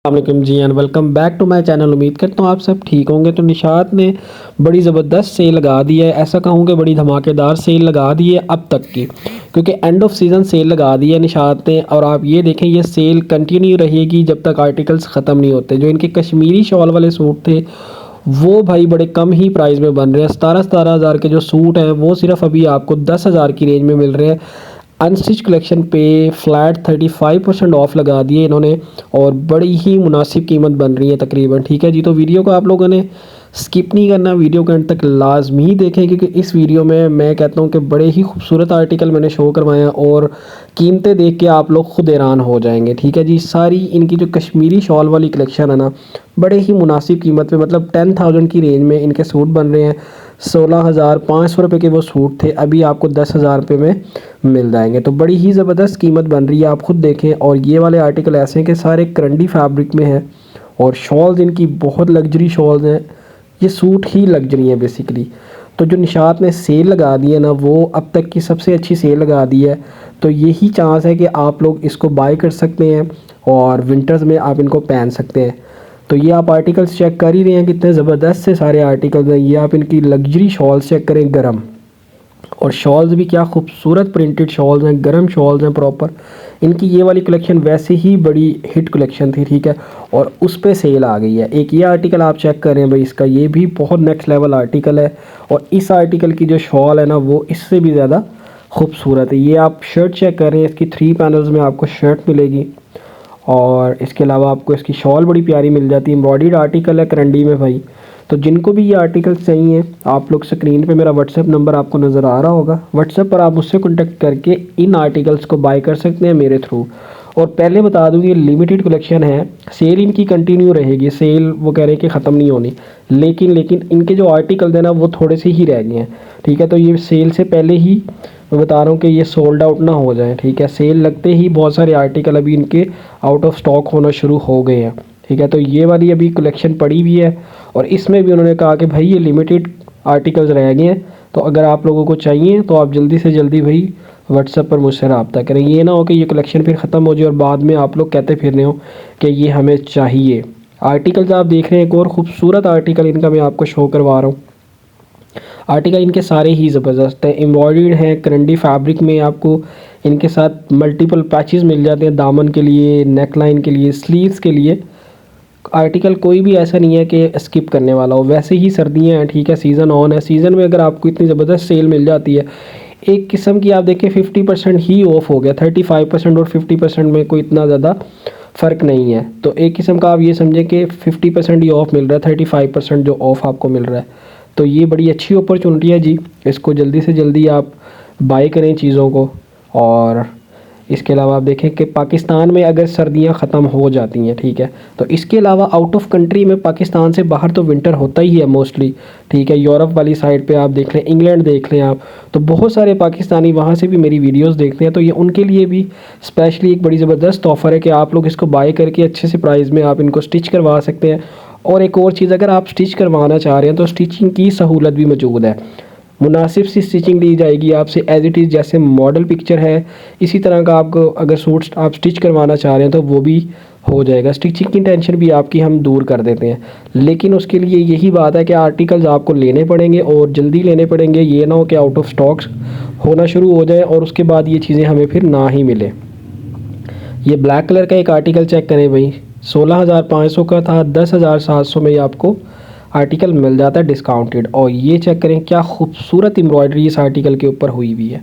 वालेकुम जी and welcome back to my channel. उम्मीद करता हूँ आप सब ठीक होंगे। तो निशात ने बड़ी ज़बरदस्त सेल लगा दी है, ऐसा कहूँ कि बड़ी धमाकेदार सेल लगा दी है अब तक की, क्योंकि एंड ऑफ सीज़न सेल लगा दी है निशात ने। और आप ये देखें, ये सेल कंटिन्यू रहेगी जब तक आर्टिकल्स ख़त्म नहीं होते। जो इनके कश्मीरी शॉल वाले सूट थे वो भाई बड़े कम ही प्राइस में बन रहे हैं। 17 हज़ार के जो सूट हैं वो सिर्फ अभी आपको 10 हज़ार की रेंज में मिल रहे हैं। अनस्टिच कलेक्शन पे फ्लैट 35% ऑफ लगा दिए इन्होंने और बड़ी ही मुनासिब कीमत बन रही है तकरीबन। ठीक है जी, तो वीडियो को आप लोगों ने स्किप नहीं करना, वीडियो के एंड तक लाजमी देखें, क्योंकि इस वीडियो में मैं कहता हूँ कि बड़े ही खूबसूरत आर्टिकल मैंने शो करवाए हैं और कीमतें देख के आप लोग खुद हैरान हो जाएंगे। ठीक है जी, सारी इनकी जो कश्मीरी शॉल वाली कलेक्शन है ना, बड़े ही मुनासिब कीमत पे, मतलब 10,000 की रेंज में इनके सूट बन रहे हैं। 16,500 रुपये के वो सूट थे, अभी आपको 10,000 रुपये में मिल जाएंगे। तो बड़ी ही ज़बरदस्त कीमत बन रही है, आप खुद देखें। और ये वाले आर्टिकल ऐसे हैं कि सारे करंडी फैब्रिक में हैं और शॉल्स इनकी बहुत लग्जरी शॉल्स हैं। ये सूट ही लग्जरी है बेसिकली। तो जो निशात ने सेल लगा दी है ना, वो अब तक की सबसे अच्छी सेल लगा दी है। तो यही चांस है कि आप लोग इसको बाय कर सकते हैं और विंटर्स में आप इनको पहन सकते हैं। तो ये आप आर्टिकल्स चेक कर ही रहे हैं, कितने ज़बरदस्त से सारे आर्टिकल्स हैं। ये आप इनकी लग्जरी शॉल्स चेक करें, गरम, और शॉल्स भी क्या खूबसूरत प्रिंटेड शॉल्स हैं, गरम शॉल्स हैं प्रॉपर। इनकी ये वाली कलेक्शन वैसे ही बड़ी हिट कलेक्शन थी, ठीक है, और उस पे सेल आ गई है। एक ये आर्टिकल आप चेक करें भाई, इसका ये भी बहुत नेक्स्ट लेवल आर्टिकल है। और इस आर्टिकल की जो शॉल है ना, वो इससे भी ज़्यादा खूबसूरत है। ये आप शर्ट चेक करें, इसकी 3 पैनल्स में आपको शर्ट मिलेगी और इसके अलावा आपको इसकी शॉल बड़ी प्यारी मिल जाती है। एम्ब्रॉयडर्ड आर्टिकल है करंडी में भाई। तो जिनको भी ये आर्टिकल्स चाहिए, आप लोग स्क्रीन पे मेरा व्हाट्सएप नंबर आपको नज़र आ रहा होगा, व्हाट्सएप पर आप मुझसे कॉन्टेक्ट करके इन आर्टिकल्स को बाय कर सकते हैं मेरे थ्रू। और पहले बता दूँ, ये लिमिटेड कलेक्शन है, सेल इनकी कंटिन्यू रहेगी। सेल वो कह रहे हैं कि ख़त्म नहीं होनी, लेकिन इनके जो आर्टिकल्स हैं ना, वो थोड़े से ही रह गए हैं। ठीक है, तो ये सेल से पहले ही मैं बता रहा हूँ कि ये सोल्ड आउट ना हो जाए। ठीक है, सेल लगते ही बहुत सारे आर्टिकल अभी इनके आउट ऑफ स्टॉक होना शुरू हो गए हैं। ठीक है, तो ये वाली अभी कलेक्शन पड़ी हुई है और इसमें भी उन्होंने कहा कि भाई ये लिमिटेड आर्टिकल्स रह गए हैं, तो अगर आप लोगों को चाहिए तो आप जल्दी से जल्दी भाई व्हाट्सएप पर मुझसे रब्ता करें। ये ना हो कि ये कलेक्शन फिर ख़त्म हो जाए और बाद में आप लोग कहते फिर रहे हो कि ये हमें चाहिए। आर्टिकल्स आप देख रहे हैं, एक और ख़ूबसूरत आर्टिकल इनका मैं आपको शो करवा रहा हूँ। आर्टिकल इनके सारे ही ज़बरदस्त हैं, एम्ब्रॉयडर्ड हैं करंडी फैब्रिक में। आपको इनके साथ मल्टीपल पैचेस मिल जाते हैं, दामन के लिए, नेक लाइन के लिए, स्लीव्स के लिए। आर्टिकल कोई भी ऐसा नहीं है कि स्किप करने वाला हो। वैसे ही सर्दियाँ हैं, ठीक है, सीज़न ऑन है। सीज़न में अगर आपको इतनी ज़बरदस्त सेल मिल जाती है, एक किस्म की आप देखें 50% ही ऑफ हो गया। 35% और 50% में कोई इतना ज़्यादा फ़र्क नहीं है। तो एक किस्म का आप ये समझें कि 50% ही ऑफ मिल रहा है, 35% जो ऑफ आपको मिल रहा है। तो ये बड़ी अच्छी अपॉर्चुनिटी है जी, इसको जल्दी से जल्दी आप बाय करें चीज़ों को। और इसके अलावा आप देखें कि पाकिस्तान में अगर सर्दियां ख़त्म हो जाती हैं, ठीक है, तो इसके अलावा आउट ऑफ कंट्री में, पाकिस्तान से बाहर तो विंटर होता ही है मोस्टली। ठीक है, यूरोप वाली साइड पे आप देख लें, इंग्लैंड देख लें आप, तो बहुत सारे पाकिस्तानी वहाँ से भी मेरी वीडियोस देखते हैं। तो ये उनके लिए भी स्पेशली एक बड़ी ज़बरदस्त ऑफ़र है कि आप लोग इसको बाय करके अच्छे से प्राइस में आप इनको स्टिच करवा सकते हैं। और एक और चीज़, अगर आप स्टिच करवाना चाह रहे हैं तो स्टिचिंग की सहूलत भी मौजूद है। मुनासिब सी स्टिचिंग दी जाएगी आपसे, एज़ इट इज़ जैसे मॉडल पिक्चर है इसी तरह का। आपको अगर सूट आप स्टिच करवाना चाह रहे हैं तो वो भी हो जाएगा। स्टिचिंग की टेंशन भी आपकी हम दूर कर देते हैं, लेकिन उसके लिए यही बात है कि आर्टिकल्स आपको लेने पड़ेंगे और जल्दी लेने पड़ेंगे। ये ना हो कि आउट ऑफ स्टॉक्स होना शुरू हो जाए और उसके बाद ये चीज़ें हमें फिर ना ही मिले। ये ब्लैक कलर का एक आर्टिकल चेक करें भाई, 16,500 का था, 10,700 में ये आपको आर्टिकल मिल जाता है डिस्काउंटेड। और ये चेक करें क्या खूबसूरत एम्ब्रॉयडरी इस आर्टिकल के ऊपर हुई हुई है।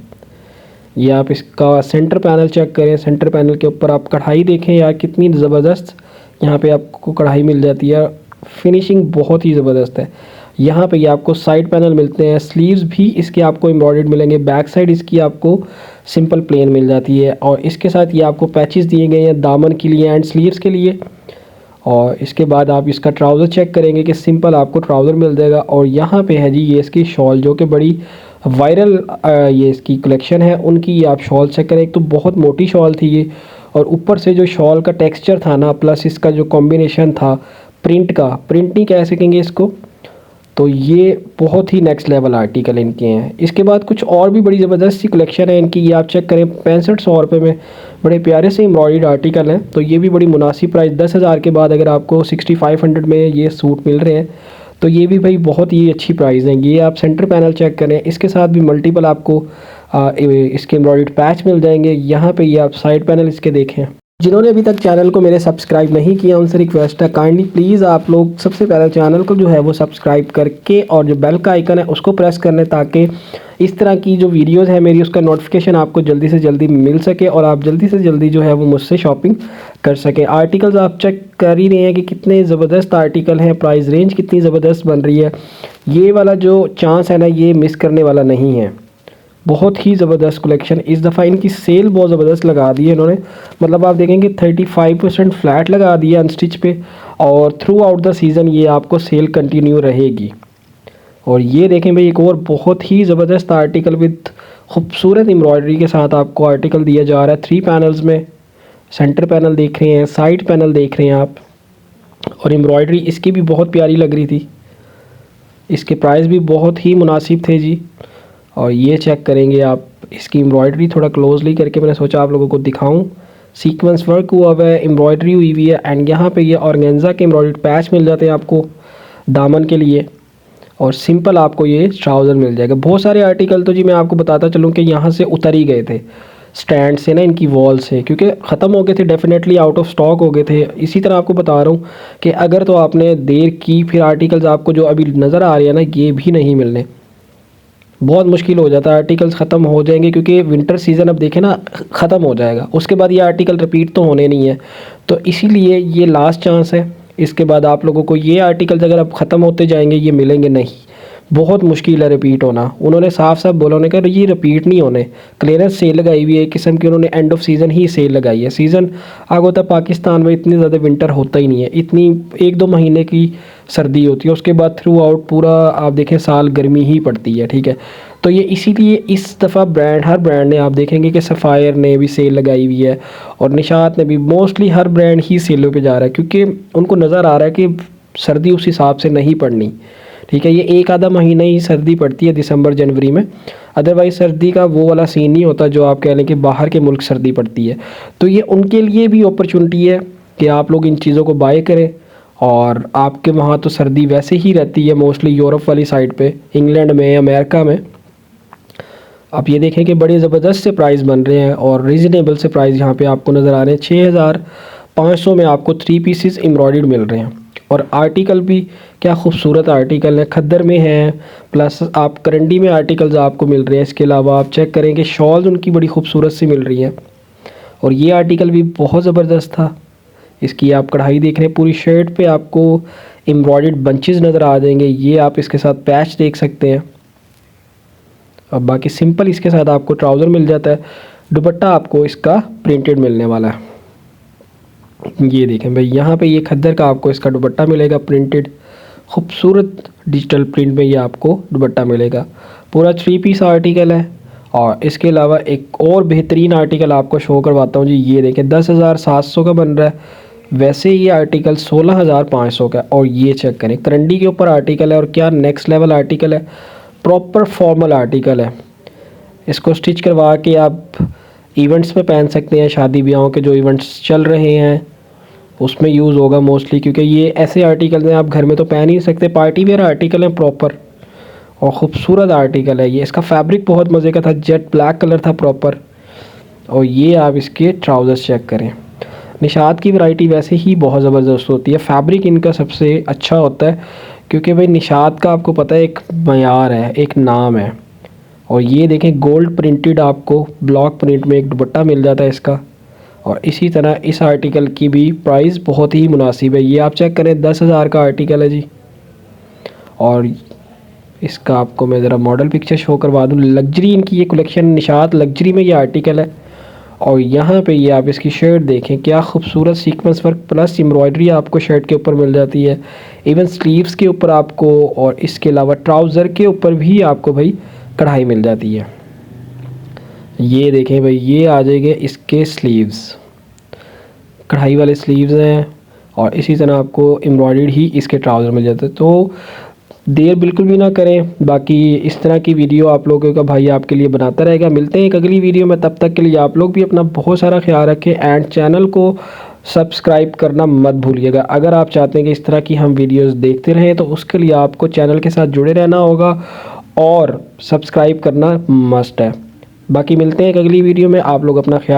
ये आप इसका सेंटर पैनल चेक करें, सेंटर पैनल के ऊपर आप कढ़ाई देखें यार, कितनी ज़बरदस्त यहाँ पे आपको कढ़ाई मिल जाती है। फिनिशिंग बहुत ही ज़बरदस्त है। यहाँ पे ये आपको साइड पैनल मिलते हैं, स्लीव्स भी इसके आपको एम्ब्रॉयडर्ड मिलेंगे, बैक साइड इसकी आपको सिंपल प्लेन मिल जाती है। और इसके साथ ये आपको पैचेस दिए गए हैं दामन के लिए एंड स्लीव्स के लिए। और इसके बाद आप इसका ट्राउज़र चेक करेंगे कि सिंपल आपको ट्राउज़र मिल जाएगा। और यहाँ पे है जी ये इसकी शॉल, जो कि बड़ी वायरल ये इसकी कलेक्शन है उनकी। आप शॉल चेक करें, एक तो बहुत मोटी शॉल थी ये, और ऊपर से जो शॉल का टेक्सचर था ना, प्लस इसका जो कॉम्बिनेशन था प्रिंट का, प्रिंट नहीं कह सकेंगे इसको, तो ये बहुत ही नेक्स्ट लेवल आर्टिकल इनके हैं। इसके बाद कुछ और भी बड़ी ज़बरदस्त सी कलेक्शन है इनकी, ये आप चेक करें। 6500 रुपये में बड़े प्यारे से एम्ब्रॉयडर्ड आर्टिकल है। तो ये भी बड़ी मुनासिब प्राइस, 10,000 के बाद अगर आपको 6500 में ये सूट मिल रहे हैं तो ये भी भाई बहुत ही अच्छी प्राइस है। ये आप सेंटर पैनल चेक करें, इसके साथ भी मल्टीपल आपको इसके एम्ब्रॉयडर्ड पैच मिल जाएंगे। यहाँ पे ये आप साइड पैनल इसके देखें। जिन्होंने अभी तक चैनल को मेरे सब्सक्राइब नहीं किया उनसे रिक्वेस्ट है, काइंडली प्लीज़ आप लोग सबसे पहले चैनल को जो है वो सब्सक्राइब करके और जो बेल का आइकन है उसको प्रेस कर लें, ताकि इस तरह की जो वीडियोस है मेरी उसका नोटिफिकेशन आपको जल्दी से जल्दी मिल सके और आप जल्दी से जल्दी जो है वो मुझसे शॉपिंग कर सकें। आर्टिकल्स आप चेक कर ही रहे हैं कि कितने ज़बरदस्त आर्टिकल हैं, प्राइस रेंज कितनी ज़बरदस्त बन रही है। ये वाला जो चांस है ना, ये मिस करने वाला नहीं है। बहुत ही ज़बरदस्त कलेक्शन। इस दफ़ा इनकी सेल बहुत ज़बरदस्त लगा दी है इन्होंने, मतलब आप देखेंगे 35% फ्लैट लगा दिया अनस्टिच पे, और थ्रू आउट द सीज़न ये आपको सेल कंटिन्यू रहेगी। और ये देखें भाई, एक और बहुत ही ज़बरदस्त आर्टिकल विद खूबसूरत एम्ब्रॉयडरी के साथ आपको आर्टिकल दिया जा रहा है 3 पैनल्स में। सेंटर पैनल देख रहे हैं, साइड पैनल देख रहे हैं आप, और एम्ब्रॉयडरी इसकी भी बहुत प्यारी लग रही थी। इसके प्राइस भी बहुत ही मुनासिब थे जी। और ये चेक करेंगे आप इसकी एम्ब्रॉयडरी थोड़ा क्लोजली करके, मैंने सोचा आप लोगों को दिखाऊं। सीक्वेंस वर्क हुआ हुआ है, एम्ब्रॉयडरी हुई हुई है, एंड यहाँ पे ये ऑर्गेन्जा के एम्ब्रॉयडर्ड पैच मिल जाते हैं आपको दामन के लिए, और सिंपल आपको ये ट्राउज़र मिल जाएगा। बहुत सारे आर्टिकल तो जी मैं आपको बताता चलूँ कि यहाँ से उतर ही गए थे स्टैंड से ना, इनकी वॉल से, क्योंकि ख़त्म हो गए थे, डेफिनेटली आउट ऑफ स्टॉक हो गए थे। इसी तरह आपको बता रहा हूँ कि अगर तो आपने देर की, फिर आर्टिकल्स आपको जो अभी नज़र आ रहे हैं ना, ये भी नहीं मिलने, बहुत मुश्किल हो जाता है, आर्टिकल्स ख़त्म हो जाएंगे, क्योंकि विंटर सीज़न अब देखें ना ख़त्म हो जाएगा, उसके बाद ये आर्टिकल रिपीट तो होने नहीं है। तो इसीलिए ये लास्ट चांस है। इसके बाद आप लोगों को ये आर्टिकल्स अगर अब ख़त्म होते जाएंगे ये मिलेंगे नहीं, बहुत मुश्किल है रिपीट होना। उन्होंने साफ साफ बोला, उन्होंने कहा ये रिपीट नहीं होने। क्लियरेंस सेल लगाई हुई है, एक किस्म की उन्होंने एंड ऑफ सीज़न ही सेल लगाई है। सीज़न आगे होता है पाकिस्तान में, इतनी ज़्यादा विंटर होता ही नहीं है, इतनी 1-2 महीने की सर्दी होती है, उसके बाद थ्रू आउट पूरा आप देखें साल गर्मी ही पड़ती है, ठीक है। तो ये इसीलिए इस दफ़ा ब्रांड, हर ब्रांड ने, आप देखेंगे कि सफ़ायर ने भी सेल लगाई हुई है और निशात ने भी, मोस्टली हर ब्रांड ही सेलों पे जा रहा है, क्योंकि उनको नज़र आ रहा है कि सर्दी उस हिसाब से नहीं पड़नी, ठीक है। ये एक आधा महीना ही सर्दी पड़ती है दिसंबर जनवरी में, अदरवाइज़ सर्दी का वो वाला सीन नहीं होता जो आप कह लें कि बाहर के मुल्क सर्दी पड़ती है। तो ये उनके लिए भी अपॉर्चुनिटी है कि आप लोग इन चीज़ों को बाय करें। और आपके वहाँ तो सर्दी वैसे ही रहती है मोस्टली यूरोप वाली साइड पे, इंग्लैंड में, अमेरिका में। आप ये देखें कि बड़े ज़बरदस्त से प्राइस बन रहे हैं और रीज़नेबल से प्राइस यहाँ पे आपको नज़र आ रहे हैं। 6500 में आपको 3 पीसेस एम्ब्रॉयडर्ड मिल रहे हैं, और आर्टिकल भी क्या खूबसूरत आर्टिकल है, खद्दर में है, प्लस आप करंडी में आर्टिकल्स आपको मिल रहे हैं। इसके अलावा आप चेक करें कि शॉल्स उनकी बड़ी खूबसूरत सी मिल रही हैं, और ये आर्टिकल भी बहुत ज़बरदस्त था। इसकी आप कढ़ाई देख रहे हैं, पूरी शर्ट पे आपको एम्ब्रॉयडर्ड बंचेस नज़र आ जाएंगे। ये आप इसके साथ पैच देख सकते हैं, और बाकी सिंपल इसके साथ आपको ट्राउज़र मिल जाता है। दुपट्टा आपको इसका प्रिंटेड मिलने वाला है। ये देखें भाई, यहाँ पे ये खद्दर का आपको इसका दुपट्टा मिलेगा प्रिंटेड, खूबसूरत डिजिटल प्रिंट में ये आपको दुपट्टा मिलेगा। पूरा 3 पीस आर्टिकल है। और इसके अलावा एक और बेहतरीन आर्टिकल आपको शो करवाता हूँ जी। ये देखें 10,700 का बन रहा है, वैसे ये आर्टिकल 16,500 का। और ये चेक करें, करंडी के ऊपर आर्टिकल है, और क्या नेक्स्ट लेवल आर्टिकल है, प्रॉपर फॉर्मल आर्टिकल है। इसको स्टिच करवा के आप इवेंट्स में पहन सकते हैं, शादी ब्याहों के जो इवेंट्स चल रहे हैं उसमें यूज़ होगा मोस्टली, क्योंकि ये ऐसे आर्टिकल हैं आप घर में तो पहन ही नहीं सकते, पार्टी वेयर आर्टिकल है प्रॉपर, और ख़ूबसूरत आर्टिकल है ये। इसका फैब्रिक बहुत मज़े का था, जेट ब्लैक कलर था प्रॉपर। और ये आप इसके ट्राउज़र्स चेक करें। निशात की वैरायटी वैसे ही बहुत ज़बरदस्त होती है, फैब्रिक इनका सबसे अच्छा होता है, क्योंकि भाई निशात का आपको पता है एक मयार है, एक नाम है। और ये देखें गोल्ड प्रिंटेड आपको ब्लॉक प्रिंट में एक दुपट्टा मिल जाता है इसका। और इसी तरह इस आर्टिकल की भी प्राइस बहुत ही मुनासिब है। ये आप चेक करें 10,000 का आर्टिकल है जी। और इसका आपको मैं ज़रा मॉडल पिक्चर शो करवा दूँ। लग्जरी इनकी ये कलेक्शन, निशात लग्जरी में ये आर्टिकल है। और यहाँ पे ये आप इसकी शर्ट देखें, क्या खूबसूरत सीक्वेंस वर्क प्लस एम्ब्रॉयडरी आपको शर्ट के ऊपर मिल जाती है, इवन स्लीव्स के ऊपर आपको, और इसके अलावा ट्राउज़र के ऊपर भी आपको भाई कढ़ाई मिल जाती है। ये देखें भाई, ये आ जाएंगे इसके स्लीव्स, कढ़ाई वाले स्लीव्स हैं, और इसी तरह आपको एम्ब्रॉयडर्ड ही इसके ट्राउज़र मिल जाते हैं। तो देर बिल्कुल भी ना करें। बाकी इस तरह की वीडियो आप लोगों का भाई आपके लिए बनाता रहेगा। मिलते हैं एक अगली वीडियो में, तब तक के लिए आप लोग भी अपना बहुत सारा ख्याल रखें एंड चैनल को सब्सक्राइब करना मत भूलिएगा। अगर आप चाहते हैं कि इस तरह की हम वीडियोस देखते रहें तो उसके लिए आपको चैनल के साथ जुड़े रहना होगा और सब्सक्राइब करना मस्ट है। बाकी मिलते हैं एक अगली वीडियो में, आप लोग अपना ख्याल